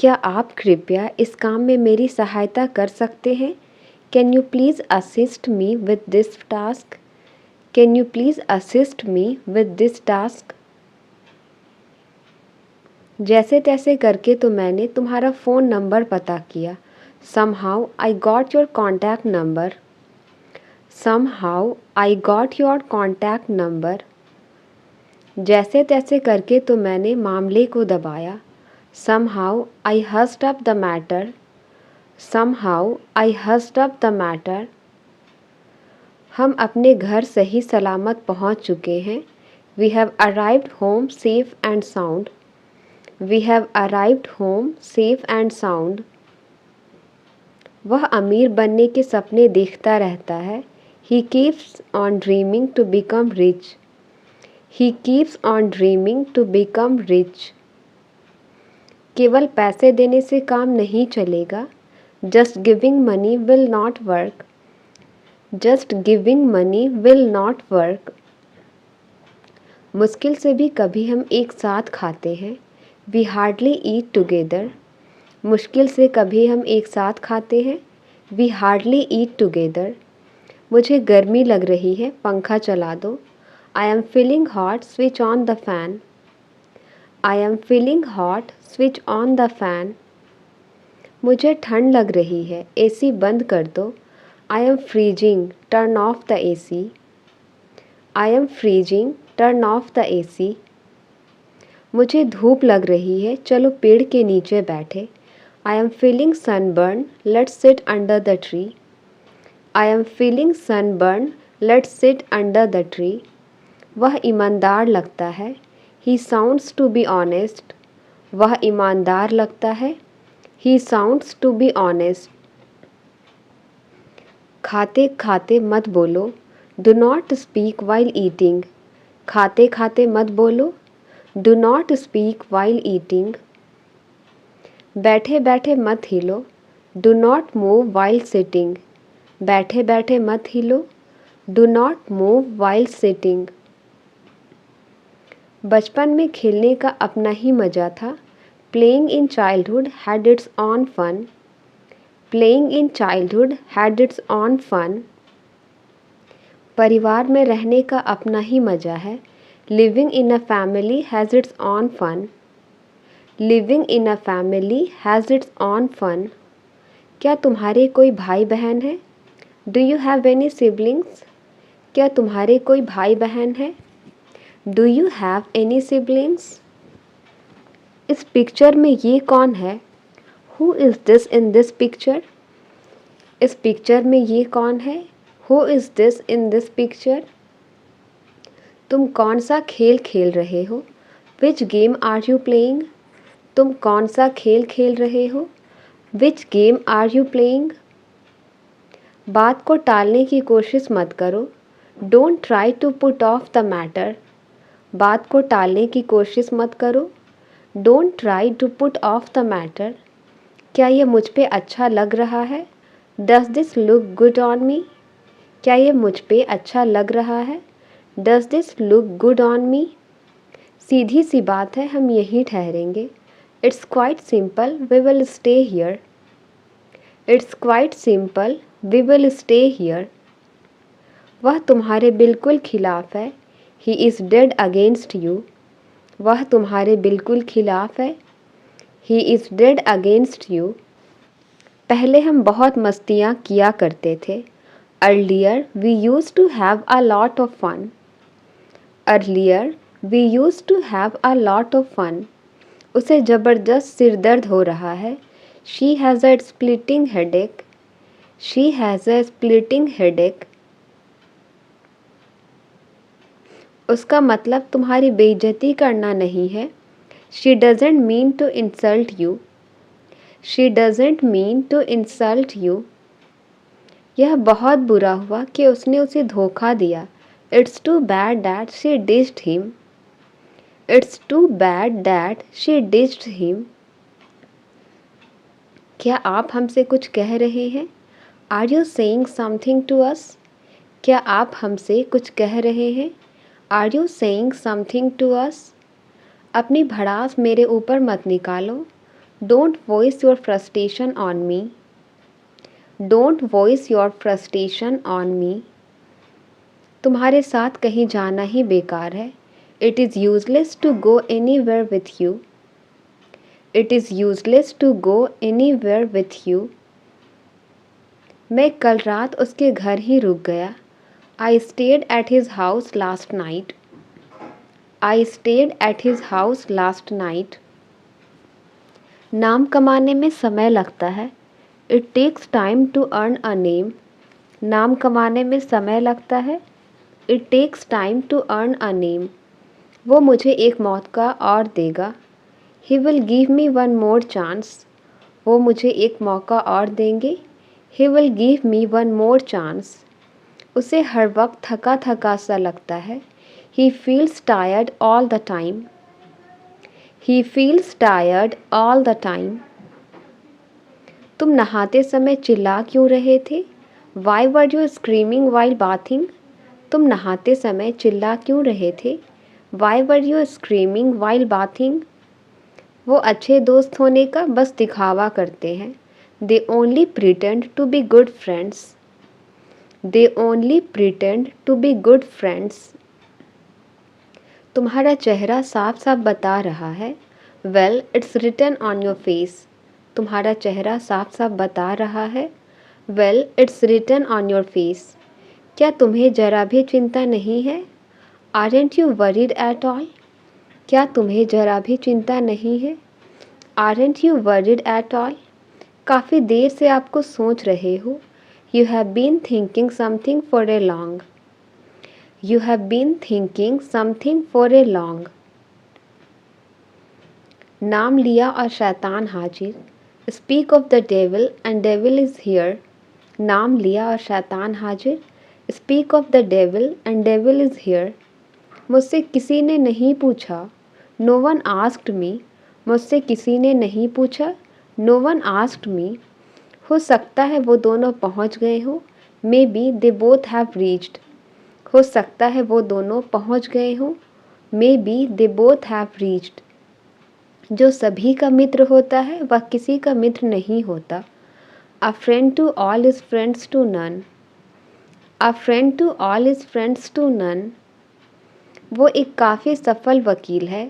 क्या आप कृपया इस काम में मेरी सहायता कर सकते हैं? Can you please assist me with this task? Can you please assist me with this task? जैसे तैसे करके तो मैंने तुम्हारा फ़ोन नंबर पता किया। Somehow I got your contact number. Somehow I got your contact number. जैसे तैसे करके तो मैंने मामले को दबाया। Somehow I hushed up the matter. Somehow I hushed up the matter. हम अपने घर सही सलामत पहुंच चुके हैं। We have arrived home safe and sound. We have arrived home safe and sound. वह अमीर बनने के सपने देखता रहता है। He keeps on dreaming to become rich. He keeps on dreaming to become rich. केवल पैसे देने से काम नहीं चलेगा। Just giving money will not work. Just giving money will not work. मुश्किल से भी कभी हम एक साथ खाते हैं। We hardly eat together. मुश्किल से कभी हम एक साथ खाते हैं। We hardly eat together. मुझे गर्मी लग रही है, पंखा चला दो। I am feeling hot, switch on the fan. I am feeling hot, switch on the fan. मुझे ठंड लग रही है, AC बंद कर दो। I am freezing, turn off the AC. I am freezing, turn off the AC. मुझे धूप लग रही है, चलो पेड़ के नीचे बैठे। I am feeling sunburn, let's sit under the tree. I am feeling sunburn, let's sit under the tree. वह ईमानदार लगता है। He sounds to be honest. वह ईमानदार लगता है। He sounds to be honest. खाते खाते मत बोलो। Do not speak while eating. खाते खाते मत बोलो। Do not speak while eating. बैठे बैठे मत हिलो। Do not move while sitting. बैठे बैठे मत हिलो। Do not move while sitting. बचपन में खेलने का अपना ही मज़ा था। Playing in childhood had its own fun. Playing in childhood had its own fun. परिवार में रहने का अपना ही मज़ा है। Living in a family has its own fun. Living in a family has its own fun. क्या तुम्हारे कोई भाई बहन है? Do you have any siblings? क्या तुम्हारे कोई भाई बहन है? Do you have any siblings? इस पिक्चर में ये कौन है? Who is this in this picture? इस पिक्चर में ये कौन है? Who is this in this picture? तुम कौन सा खेल खेल रहे हो? Which game are you playing? तुम कौन सा खेल खेल रहे हो? Which game are you playing? बात को टालने की कोशिश मत करो। Don't try to put off the matter. बात को टालने की कोशिश मत करो। Don't try to put off the matter. क्या ये मुझ पे अच्छा लग रहा है? Does this look good on me? क्या ये मुझ पे अच्छा लग रहा है? Does this look good on me? सीधी सी बात है, हम यहीं ठहरेंगे। It's quite simple, we will stay here. It's quite simple, we will stay here. वह तुम्हारे बिल्कुल खिलाफ है। He is dead against you. वह तुम्हारे बिल्कुल खिलाफ है। He is dead against you. पहले हम बहुत मस्तियाँ किया करते थे। Earlier we used to have a lot of fun. Earlier we used to have a lot of fun. उसे ज़बरदस्त सिर दर्द हो रहा है। She has a splitting headache. She has a splitting headache. उसका मतलब तुम्हारी बेइज्जती करना नहीं है। She doesn't mean to insult you. She doesn't mean to insult you. यह बहुत बुरा हुआ कि उसने उसे धोखा दिया। It's too bad that she ditched him. It's too bad that she ditched him. क्या आप हमसे कुछ कह रहे हैं? Are you saying something to us? क्या आप हमसे कुछ कह रहे हैं? Are you saying something to us? अपनी भड़ास मेरे ऊपर मत निकालो। Don't voice your frustration on me. Don't voice your frustration on me. तुम्हारे साथ कहीं जाना ही बेकार है। It is useless to go anywhere with you. It is useless to go anywhere with you. मैं कल रात उसके घर ही रुक गया। I stayed at his house last night. I stayed at his house last night. नाम कमाने में समय लगता है। It takes time to earn a name. नाम कमाने में समय लगता है। It takes time to earn a name. वो मुझे एक मौका और देगा। He will give me one more chance. वो मुझे एक मौका और देंगे। He will give me one more chance. उसे हर वक्त थका थका सा लगता है। He feels tired all the time. He feels tired all the time. तुम नहाते समय चिल्ला क्यों रहे थे? Why were you screaming while bathing? तुम नहाते समय चिल्ला क्यों रहे थे? Why were you screaming while bathing? वो अच्छे दोस्त होने का बस दिखावा करते हैं। They only pretend to be good friends. They only pretend to be good friends. तुम्हारा चेहरा साफ साफ बता रहा है। Well it's written on your face. तुम्हारा चेहरा साफ साफ बता रहा है। Well it's written on your face. क्या तुम्हें जरा भी चिंता नहीं है? Aren't you worried at all? क्या तुम्हें जरा भी चिंता नहीं है? Aren't you worried at all? काफ़ी देर से आपको सोच रहे हो। You have been thinking something for a long. You have been thinking something for a long. नाम लिया और शैतान हाजिर। Speak of the devil and devil is here. नाम लिया और शैतान हाजिर। Speak of the devil and devil is here. मुझसे किसी ने नहीं पूछा। No one asked me. मुझसे किसी ने नहीं पूछा। No one asked me. हो सकता है वो दोनों पहुंच गए हो। May be they both have reached. हो सकता है वो दोनों पहुंच गए हो। May be they both have reached. जो सभी का मित्र होता है वह किसी का मित्र नहीं होता। A friend to all is friends to none. A friend to all is friends to none. वो एक काफ़ी सफल वकील है।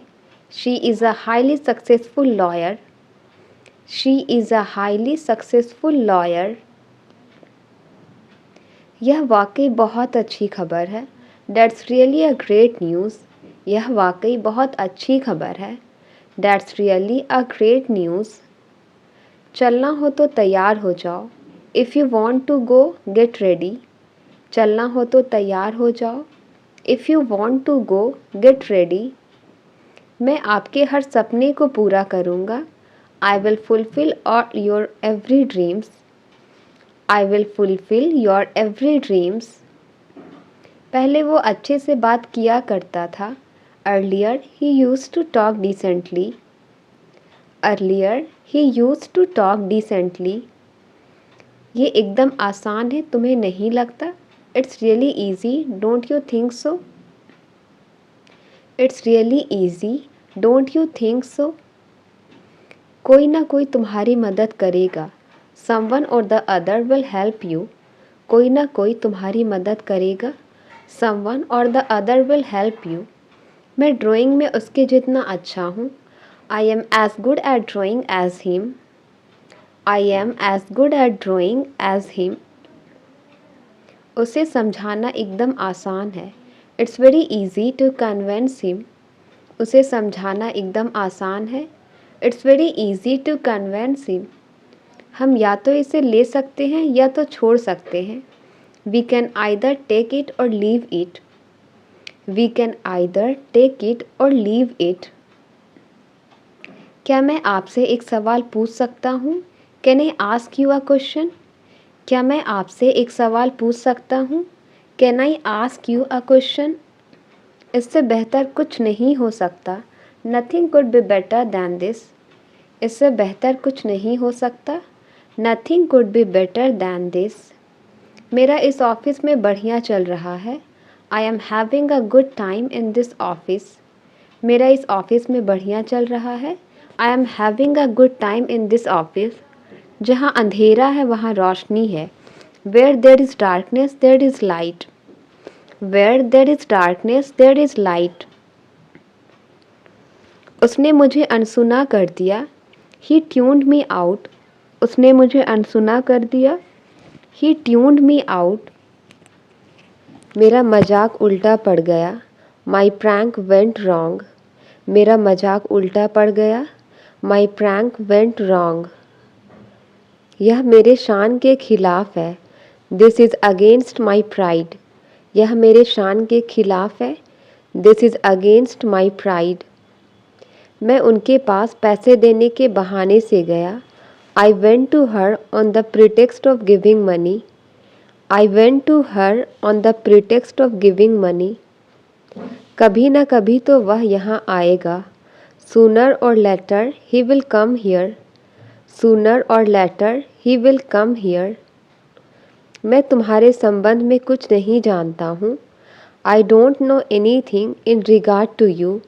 She is a highly successful lawyer. She is a highly successful lawyer. यह वाकई बहुत अच्छी खबर है। That's really a great news. यह वाकई बहुत अच्छी खबर है। That's really a great news. चलना हो तो तैयार हो जाओ। If you want to go, get ready. चलना हो तो तैयार हो जाओ। If you want to go, get ready. मैं आपके हर सपने को पूरा करूँगा। I will fulfill all your every dreams. I will fulfill your every dreams. पहले वो अच्छे से बात किया करता था। Earlier he used to talk decently. Earlier he used to talk decently. ये एकदम आसान है, तुम्हें नहीं लगता? It's really easy, don't you think so? It's really easy, don't you think so? कोई ना कोई तुम्हारी मदद करेगा। Someone or the other will help you. कोई ना कोई तुम्हारी मदद करेगा। Someone or the other will help you. मैं ड्राइंग में उसके जितना अच्छा हूँ। I am as good at drawing as him. I am as good at drawing as him. उसे समझाना एकदम आसान है। It's very easy to convince him. उसे समझाना एकदम आसान है। It's very easy to convince him. हम या तो इसे ले सकते हैं या तो छोड़ सकते हैं। We can either take it or leave it. We can either take it or leave it. क्या मैं आपसे एक सवाल पूछ सकता हूँ? Can I ask you a question? क्या मैं आपसे एक सवाल पूछ सकता हूँ? Can I ask you a question? इससे बेहतर कुछ नहीं हो सकता। Nothing could be better than this. इससे बेहतर कुछ नहीं हो सकता। Nothing could be better than this. मेरा इस ऑफिस में बढ़िया चल रहा है। I am having a good time in this office. मेरा इस ऑफिस में बढ़िया चल रहा है। I am having a good time in this office. जहाँ अंधेरा है वहाँ रोशनी है। Where there is darkness there is light. Where there is darkness there is light. उसने मुझे अनसुना कर दिया। He tuned me out. उसने मुझे अनसुना कर दिया। He tuned me out. मेरा मजाक उल्टा पड़ गया। My prank went wrong. मेरा मजाक उल्टा पड़ गया। My prank went wrong. यह मेरे शान के खिलाफ है। This is against my pride. यह मेरे शान के खिलाफ है। This is against my pride. मैं उनके पास पैसे देने के बहाने से गया। I went to her on the pretext of giving money. I went to her on the pretext of giving money. कभी ना कभी तो वह यहाँ आएगा। Sooner or later he will come here. Sooner or later he will come here. मैं तुम्हारे संबंध में कुछ नहीं जानता हूँ। I don't know any thing in regard to you.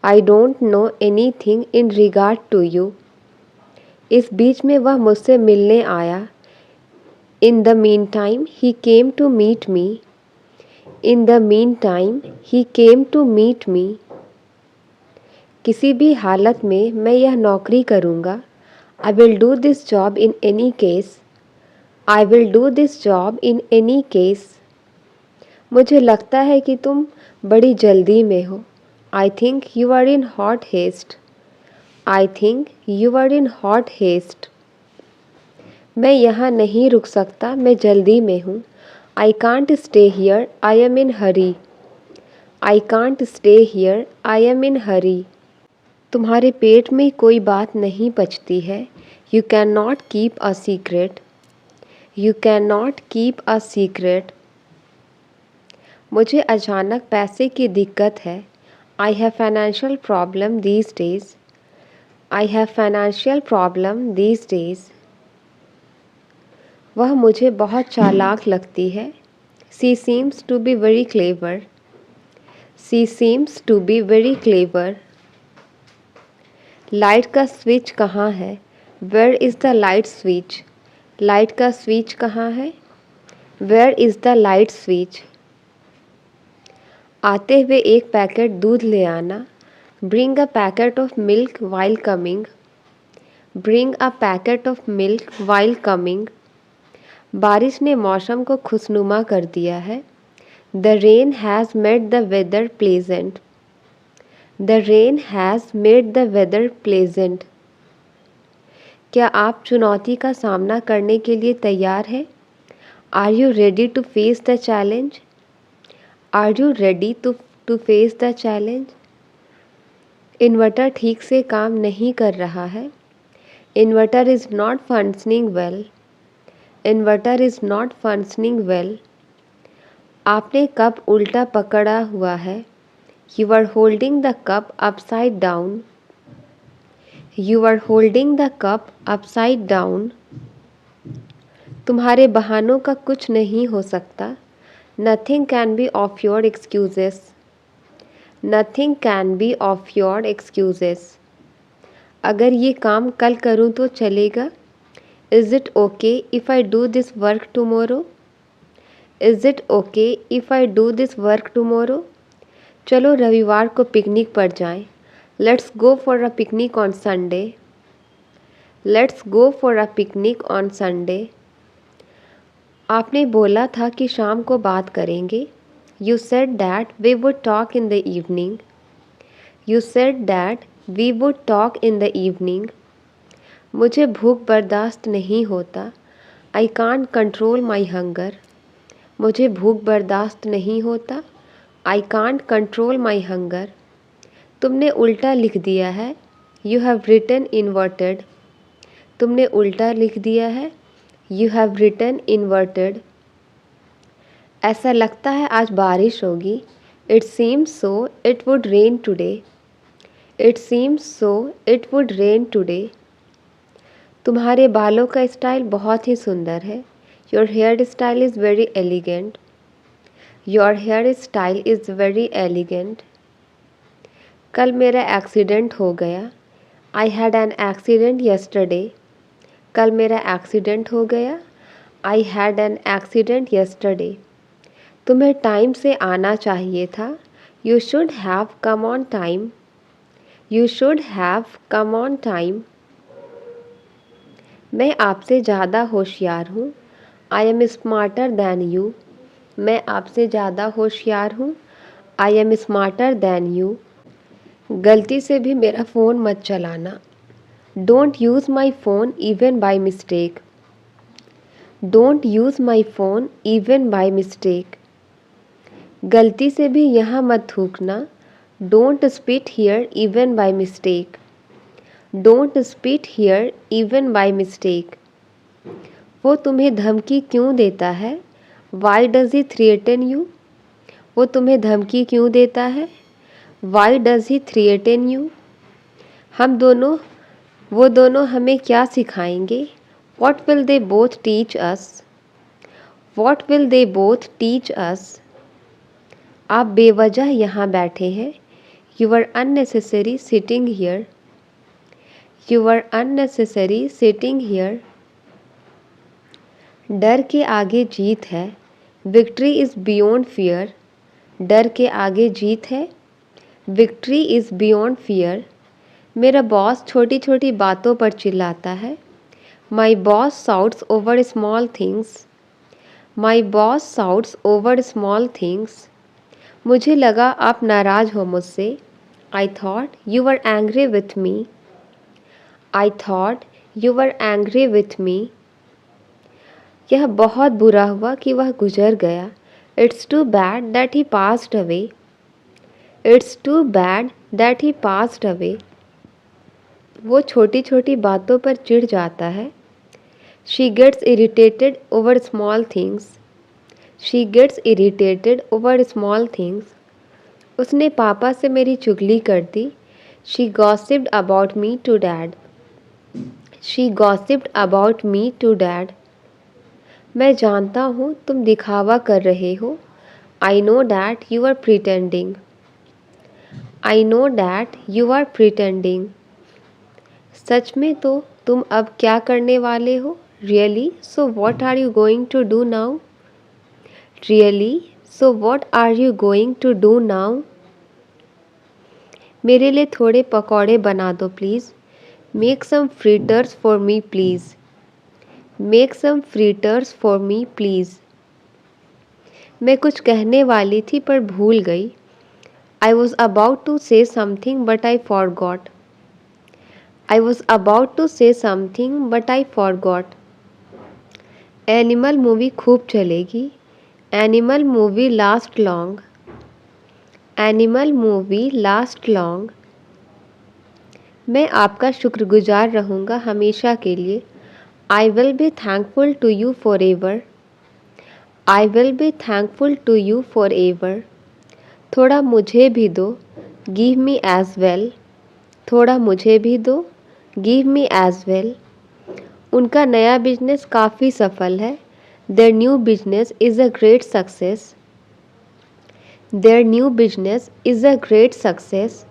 I don't know any thing in regard to you. इस बीच में वह मुझसे मिलने आया। In the mean time he came to meet me. In the mean time he came to meet me. किसी भी हालत में मैं यह नौकरी करूँगा। I will do this job in any case. I will do this job in any case. मुझे लगता है कि तुम बड़ी जल्दी में हो। I think you are in hot haste. I think you are in hot haste. मैं यहाँ नहीं रुक सकता, मैं जल्दी में हूँ। I can't stay here, I am in hurry. I can't stay here, I am in hurry. तुम्हारे पेट में कोई बात नहीं पचती है। You can not keep a secret. You can not keep a secret. मुझे अचानक पैसे की दिक्कत है। I have financial problem these days. I have financial problem these days. वह मुझे बहुत चालाक लगती है। She seems to be very clever. She seems to be very clever. Light का स्विच कहाँ है? Where is the light switch? Light का स्विच कहाँ है? Where is the light switch? आते हुए एक पैकेट दूध ले आना। Bring a packet of milk while coming. Bring a packet of milk while coming. बारिश ने मौसम को खुशनुमा कर दिया है। The rain has made the weather pleasant. The rain has made the weather pleasant. क्या आप चुनौती का सामना करने के लिए तैयार हैं? Are you ready to face the challenge? Are you ready to face the challenge? Inverter ठीक से काम नहीं कर रहा है। Inverter is not functioning well. Inverter is not functioning well. आपने कप उल्टा पकड़ा हुआ है। You are holding the cup upside down. You are holding the cup upside down. तुम्हारे बहानों का कुछ नहीं हो सकता। Nothing can be of your excuses. Nothing can be of your excuses. अगर ये काम कल करूँ तो चलेगा? Is it okay if I do this work tomorrow? Is it okay if I do this work tomorrow? चलो रविवार को पिकनिक पर जाएं। Let's go for a picnic on Sunday. Let's go for a picnic on Sunday. आपने बोला था कि शाम को बात करेंगे। You said that we would talk in the evening. You said that we would talk in the evening. मुझे भूख बर्दाश्त नहीं होता। I can't control my hunger. मुझे भूख बर्दाश्त नहीं होता। I can't control my hunger. तुमने उल्टा लिख दिया है। You have written inverted. तुमने उल्टा लिख दिया है। You have written inverted. ऐसा लगता है आज बारिश होगी। It seems so it would rain today. It seems so it would rain today. तुम्हारे बालों का स्टाइल बहुत ही सुंदर है। Your hair style is very elegant. Your hair style is very elegant. कल मेरा एक्सीडेंट हो गया। I had an accident yesterday. कल मेरा एक्सीडेंट हो गया। I had an accident yesterday. तुम्हें टाइम से आना चाहिए था। You should have come on time. You should have come on time. मैं आपसे ज़्यादा होशियार हूँ। I am smarter than you. मैं आपसे ज़्यादा होशियार हूँ। I am smarter than you. गलती से भी मेरा फ़ोन मत चलाना। Don't use my phone even by mistake. Don't use my phone even by mistake. गलती से भी यहाँ मत थूकना। Don't spit here even by mistake. Don't spit here even by mistake. वो तुम्हें धमकी क्यों देता है? Why does he threaten you? वो तुम्हें धमकी क्यों देता है? Why does he threaten you? वो दोनों हमें क्या सिखाएंगे? What will they both teach us? What will they both teach us? आप बेवजह यहाँ बैठे हैं। You are unnecessary sitting here. You are unnecessary sitting here. डर के आगे जीत है। Victory is beyond fear. डर के आगे जीत है। Victory is beyond fear. मेरा बॉस छोटी छोटी बातों पर चिल्लाता है। My boss shouts over small things. My boss shouts over small things. मुझे लगा आप नाराज़ हो मुझसे। आई thought you were angry with me. I thought you were angry with me. यह बहुत बुरा हुआ कि वह गुजर गया। It's too bad that he passed away. It's too bad that he passed away. वो छोटी छोटी बातों पर चिढ़ जाता है। She gets irritated over small things. She gets irritated over small things. उसने पापा से मेरी चुगली कर दी। She gossiped about me to dad. She gossiped about me to dad. मैं जानता हूँ तुम दिखावा कर रहे हो। I know that you are pretending. I know that you are pretending. सच में तो तुम अब क्या करने वाले हो? Really so what are you going to do now? Really so what are you going to do now? मेरे लिए थोड़े पकौड़े बना दो please. Make some fritters for me please. Make some fritters for me please. मैं कुछ कहने वाली थी पर भूल गई। I was about to say something but I forgot. I was about to say something but I forgot. Animal movie खूब चलेगी। Animal movie last long. Animal movie last long. मैं आपका शुक्रगुजार रहूँगा हमेशा के लिए। I will be thankful to you for ever. I will be thankful to you for ever. थोड़ा मुझे भी दो। Give me as well. थोड़ा मुझे भी दो। Give me as well. उनका नया बिजनेस काफ़ी सफल है। Their new business is a great success. Their new business is a great success.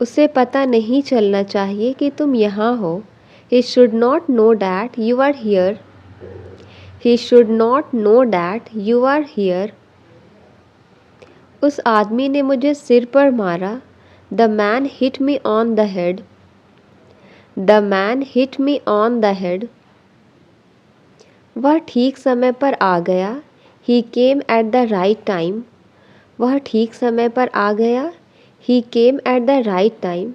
उसे पता नहीं चलना चाहिए कि तुम यहाँ हो। He should not know that you are here. He should not know that you are here. उस आदमी ने मुझे सिर पर मारा। The man hit me on the head. The man hit me on the head. वह ठीक समय पर आ गया। He came at the right time. वह ठीक समय पर आ गया। He came at the right time.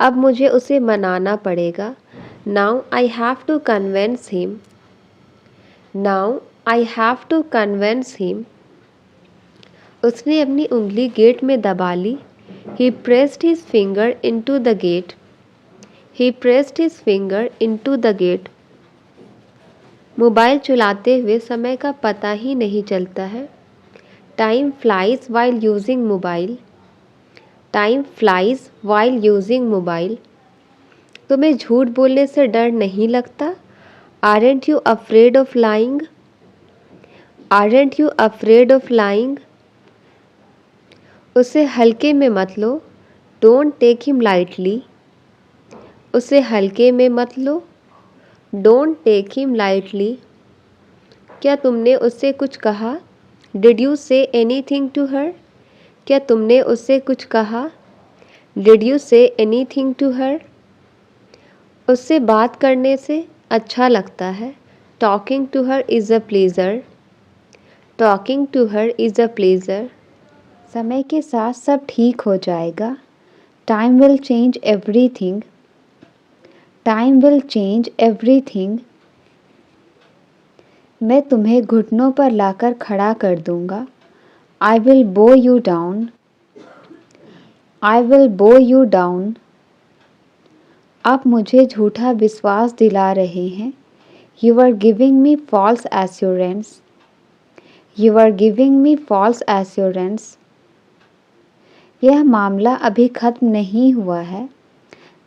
अब मुझे उसे मनाना पड़ेगा। Now I have to convince him. Now I have to convince him. उसने अपनी उंगली गेट में दबा ली। He pressed his finger into the gate. He pressed his finger into the gate. Mobile चलाते हुए समय का पता ही नहीं चलता है। Time flies while using mobile. Time flies while using mobile. तुम्हें झूठ बोलने से डर नहीं लगता? Aren't you afraid of lying? Aren't you afraid of lying? उसे हल्के में मत लो। Don't take him lightly. उसे हल्के में मत लो। Don't take him lightly. क्या तुमने उससे कुछ कहा? Did you say anything to her? क्या तुमने उससे कुछ कहा? Did you say anything to her? उससे बात करने से अच्छा लगता है। Talking to her is a pleasure. Talking to her is a pleasure. समय के साथ सब ठीक हो जाएगा। Time will change everything. Time will change everything. मैं तुम्हें घुटनों पर लाकर खड़ा कर दूंगा। I will bow you down. I will bow you down. आप मुझे झूठा विश्वास दिला रहे हैं। You are giving me false assurance. You are giving me false assurance. यह मामला अभी ख़त्म नहीं हुआ है।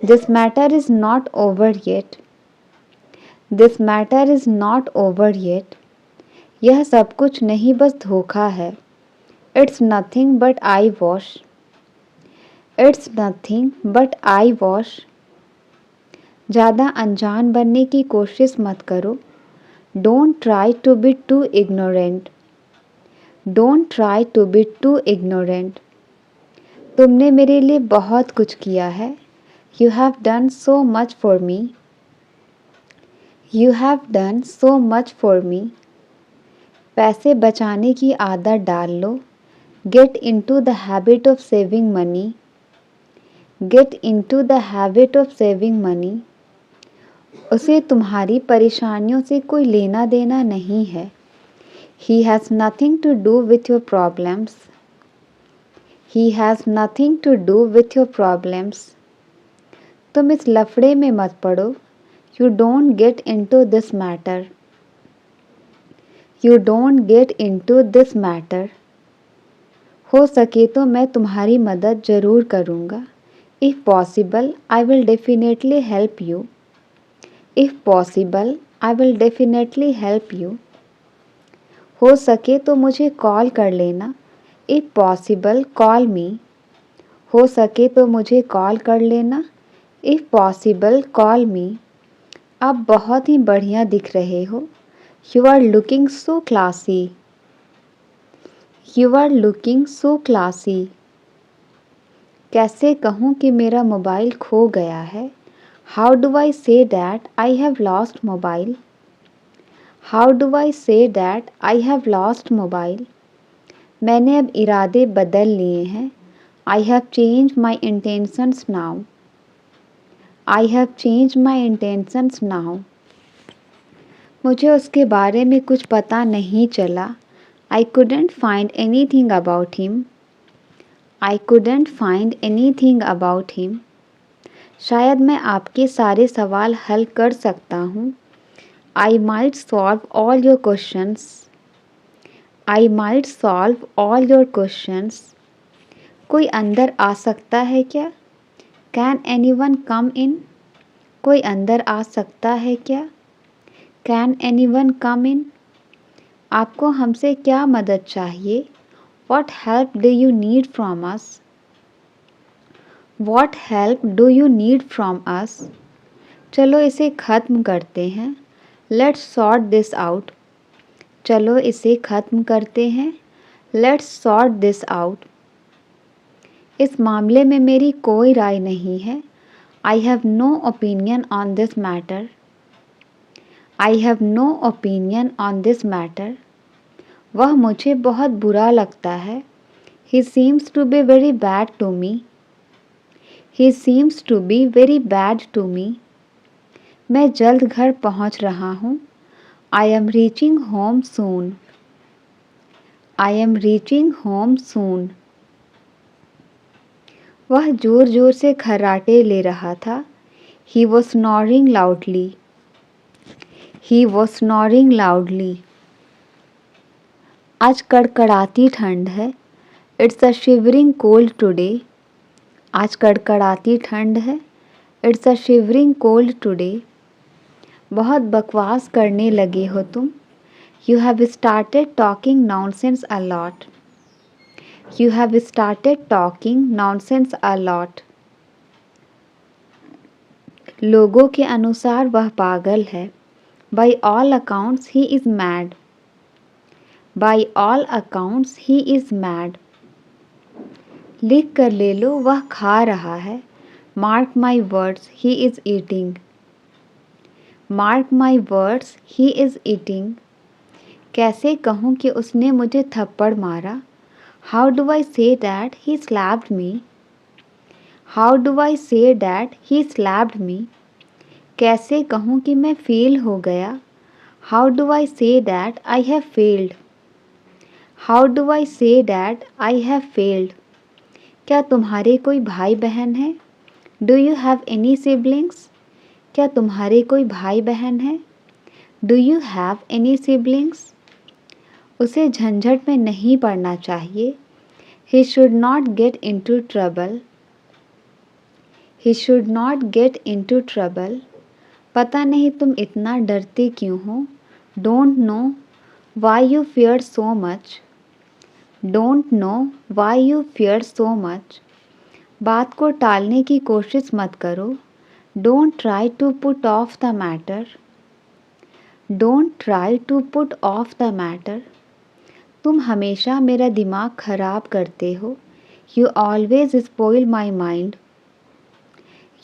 This matter is not over yet. This matter is not over yet. यह सब कुछ नहीं बस धोखा है। It's nothing but eyewash. It's nothing but eyewash. ज़्यादा अनजान बनने की कोशिश मत करो। Don't try to be too ignorant. Don't try to be too ignorant. तुमने मेरे लिए बहुत कुछ किया है। You have done so much for me. You have done so much for me. पैसे बचाने की आदत डाल लो। Get into the habit of saving money. Get into the habit of saving money. उसे तुम्हारी परेशानियों से कोई लेना देना नहीं है। He has nothing to do with your problems. He has nothing to do with your problems. तुम इस लफड़े में मत पड़ो। You don't get into this matter. You don't get into this matter. हो सके तो मैं तुम्हारी मदद ज़रूर करूँगा। If possible, I will definitely help you. If possible, I will definitely help you. हो सके तो मुझे कॉल कर लेना। If possible call me. हो सके तो मुझे कॉल कर लेना। If possible call me. आप बहुत ही बढ़िया दिख रहे हो। You are looking so classy. You are looking so classy. कैसे कहूँ कि मेरा मोबाइल खो गया है? How do I say that I have lost mobile? How do I say that I have lost mobile? मैंने अब इरादे बदल लिए हैं। I have change my intentions now. I have change my intentions now. मुझे उसके बारे में कुछ पता नहीं चला। आई couldn't find anything about him. I couldn't find anything about him. शायद मैं आपके सारे सवाल हल कर सकता हूँ। I might solve all your questions. I might solve all your questions. कोई अंदर आ सकता है क्या? Can anyone come in? कोई अंदर आ सकता है क्या? Can anyone come in? आपको हमसे क्या मदद चाहिए? What help do you need from us? What help do you need from us? चलो इसे ख़त्म करते हैं। Let's sort this out. चलो इसे ख़त्म करते हैं। Let's sort this out. इस मामले में मेरी कोई राय नहीं है। I have no opinion on this matter. I have no opinion on this matter. वह मुझे बहुत बुरा लगता है। He seems to be very bad to me. He seems to be very bad to me. मैं जल्द घर पहुंच रहा हूँ। I am reaching home soon. I am reaching home soon. वह जोर जोर से खर्राटे ले रहा था। He was snoring loudly. He was snoring loudly. आज कड़कड़ाती ठंड है। It's a shivering cold today. आज कड़कड़ाती ठंड है। It's a shivering cold today. बहुत बकवास करने लगे हो तुम। You have started talking nonsense a lot. You have started talking nonsense a lot. लोगों के अनुसार वह पागल है। By all accounts he is mad. By all accounts he is mad. लिख कर ले लो वह खा रहा है। Mark my words he is eating. Mark my words he is eating. कैसे कहूँ कि उसने मुझे थप्पड़ मारा? How do I say that he slapped me? How do I say that he slapped me? कैसे कहूँ कि मैं फेल हो गया? How do I say that I have failed? How do I say that I have failed? क्या तुम्हारे कोई भाई बहन है? Do you have any siblings? क्या तुम्हारे कोई भाई बहन है? Do you have any siblings? उसे झंझट में नहीं पड़ना चाहिए। He should not get into trouble. He should not get into trouble. पता नहीं तुम इतना डरते क्यों हो? Don't know why you fear so much. Don't know why you fear so much. बात को टालने की कोशिश मत करो। Don't try to put off the matter. Don't try to put off the matter. तुम हमेशा मेरा दिमाग खराब करते हो। You always spoil my mind.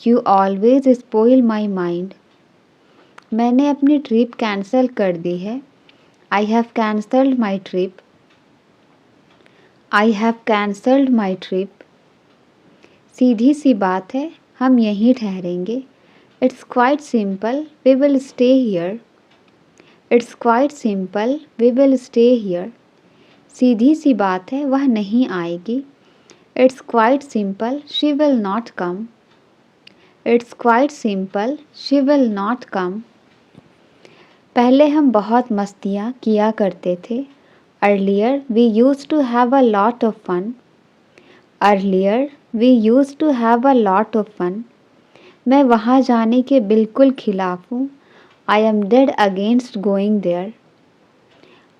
You always spoil my mind. मैंने अपनी ट्रिप कैंसिल कर दी है। I have cancelled my trip. I have cancelled my trip. सीधी सी बात है, हम यहीं ठहरेंगे। It's quite simple, we will stay here. It's quite simple, we will stay here. सीधी सी बात है, वह नहीं आएगी। It's quite simple, she will not come. It's quite simple, she will not come. पहले हम बहुत मस्तियाँ किया करते थे। Earlier we used to have a lot of fun. Earlier we used to have a lot of fun. मैं वहाँ जाने के बिल्कुल खिलाफ हूँ। I am dead against going there.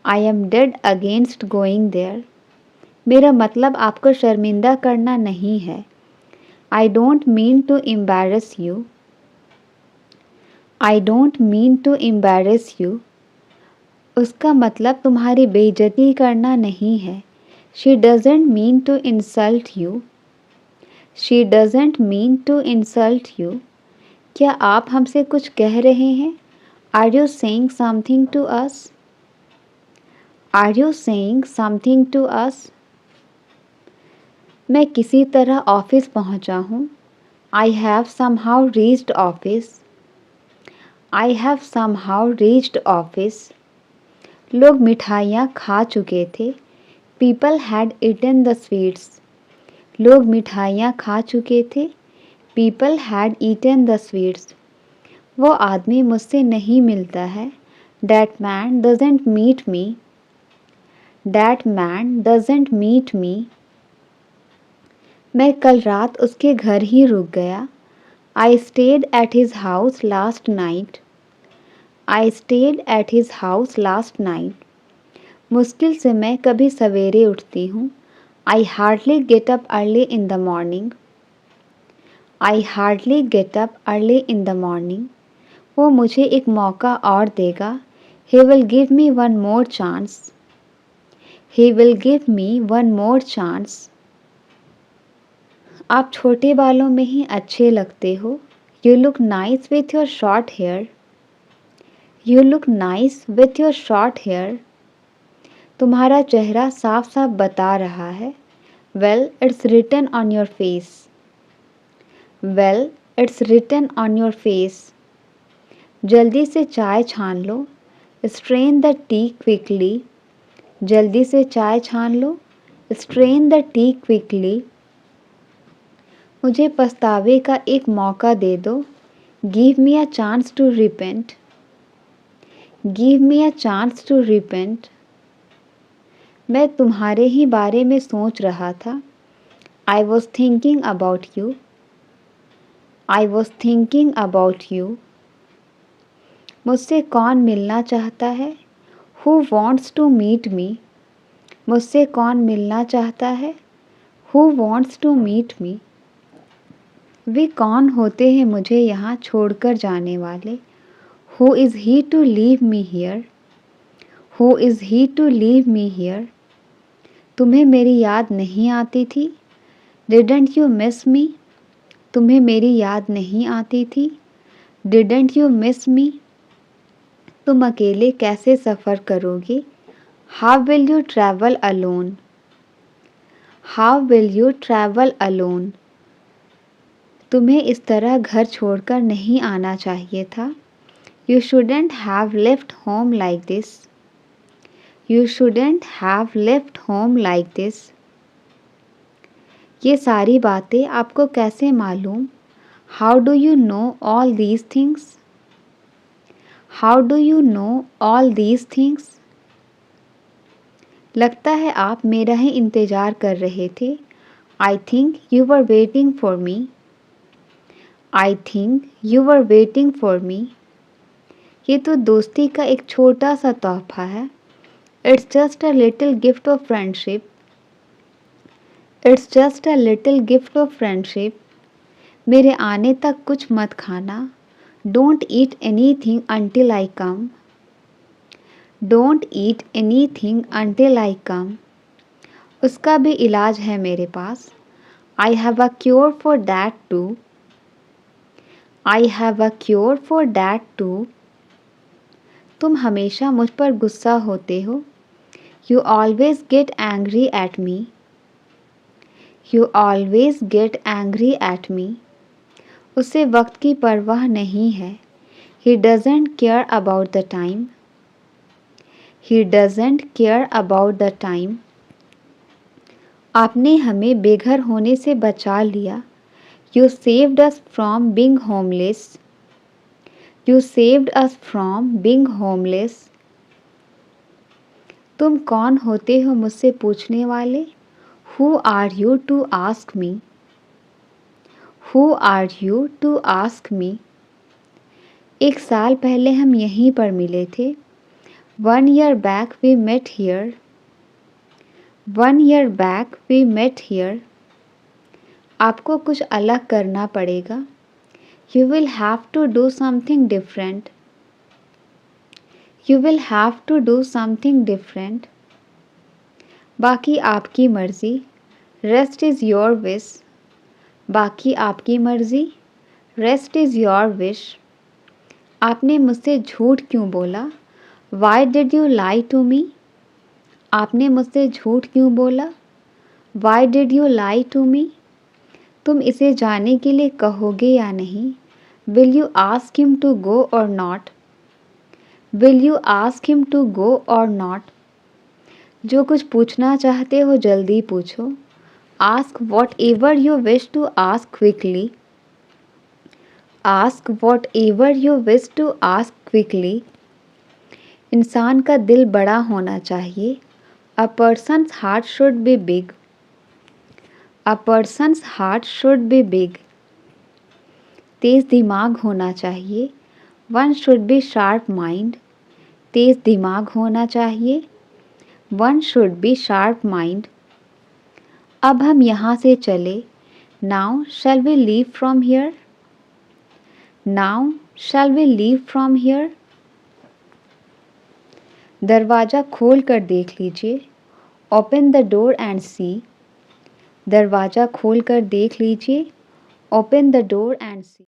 I am dead against going there. मेरा मतलब आपको शर्मिंदा करना नहीं है। I don't mean to embarrass you. I don't mean to embarrass you. उसका मतलब तुम्हारी बेइज्जती करना नहीं है। She doesn't mean to insult you. She doesn't mean to insult you. क्या आप हमसे कुछ कह रहे हैं? Are you saying something to us? Are you saying something to us? मैं किसी तरह ऑफिस पहुंचा हूँ। I have somehow reached office. I have somehow reached office. लोग मिठाइयाँ खा चुके थे। People had eaten the sweets. लोग मिठाइयाँ खा चुके थे। People had eaten the sweets. वो आदमी मुझसे नहीं मिलता है। That man doesn't meet me. That man doesn't meet me. मैं कल रात उसके घर ही रुक गया। I stayed at his house last night. I stayed at his house last night. मुश्किल से मैं कभी सवेरे उठती हूँ। I hardly get up early in the morning. I hardly get up early in the morning. वो मुझे एक मौका और देगा। He will give me one more chance. He will give me one more chance. आप छोटे बालों में ही अच्छे लगते हो। You look nice with your short hair. You look nice with your short hair. तुम्हारा चेहरा साफ साफ बता रहा है। Well, it's written on your face. Well, it's written on your face. जल्दी से चाय छान लो। Strain the tea quickly. जल्दी से चाय छान लो। Strain the tea quickly. मुझे पछतावे का एक मौका दे दो। Give me a chance to repent. Give me a chance to repent. मैं तुम्हारे ही बारे में सोच रहा था। I was thinking about you. I was thinking about you. मुझसे कौन मिलना चाहता है? Who wants to meet me? मुझसे कौन मिलना चाहता है? Who wants to meet me? वे कौन होते हैं मुझे यहाँ छोड़कर जाने वाले? Who is he to leave me here? Who is he to leave me here? तुम्हें मेरी याद नहीं आती थी? Didn't you miss me? तुम्हें मेरी याद नहीं आती थी? Didn't you miss me? तुम अकेले कैसे सफ़र करोगे? How will you travel alone? How will you travel alone? तुम्हें इस तरह घर छोड़कर नहीं आना चाहिए था. You shouldn't have left home like this. You shouldn't have left home like this. ये सारी बातें आपको कैसे मालूम? How do you know all these things? How do you know all these things? लगता है आप मेरा ही इंतज़ार कर रहे थे. I think you were waiting for me. I think you were waiting for me. ये तो दोस्ती का एक छोटा सा तोहफा है. It's just a little gift of friendship. It's just a little gift of friendship. मेरे आने तक कुछ मत खाना. Don't eat anything until I come. Don't eat anything until I come. उसका भी इलाज है मेरे पास. I have a cure for that too. I have a cure for that too. तुम हमेशा मुझ पर गुस्सा होते हो. You always get angry at me. You always get angry at me. उसे वक्त की परवाह नहीं है. He doesn't care about the time. He doesn't care about the time. आपने हमें बेघर होने से बचा लिया. You saved us from being homeless. You saved us from being homeless. तुम कौन होते हो मुझसे पूछने वाले? Who are you to ask me? Who are you to ask me? एक साल पहले हम यहीं पर मिले थे. 1 year back we met here. 1 year back we met here. आपको कुछ अलग करना पड़ेगा. You will have to do something different. You will have to do something different. बाकी आपकी मर्ज़ी. Rest is your wish. बाकी आपकी मर्ज़ी. Rest is your wish. आपने मुझसे झूठ क्यों बोला? Why did you lie to me? आपने मुझसे झूठ क्यों बोला? Why did you lie to me? तुम इसे जाने के लिए कहोगे या नहीं? Will you ask him to go or not? Will you ask him to go or not? जो कुछ पूछना चाहते हो जल्दी पूछो. Ask whatever you wish to ask quickly. Ask whatever you wish to ask quickly. इंसान का दिल बड़ा होना चाहिए. A person's heart should be big. A person's heart should be big. तेज़ दिमाग होना चाहिए. One should be sharp mind. तेज़ दिमाग होना चाहिए. One should be sharp mind. अब हम यहाँ से चले. Now shall we leave from here? Now shall we leave from here? दरवाज़ा खोल कर देख लीजिए. Open the door and see. दरवाज़ा खोल कर देख लीजिए. Open the door and see.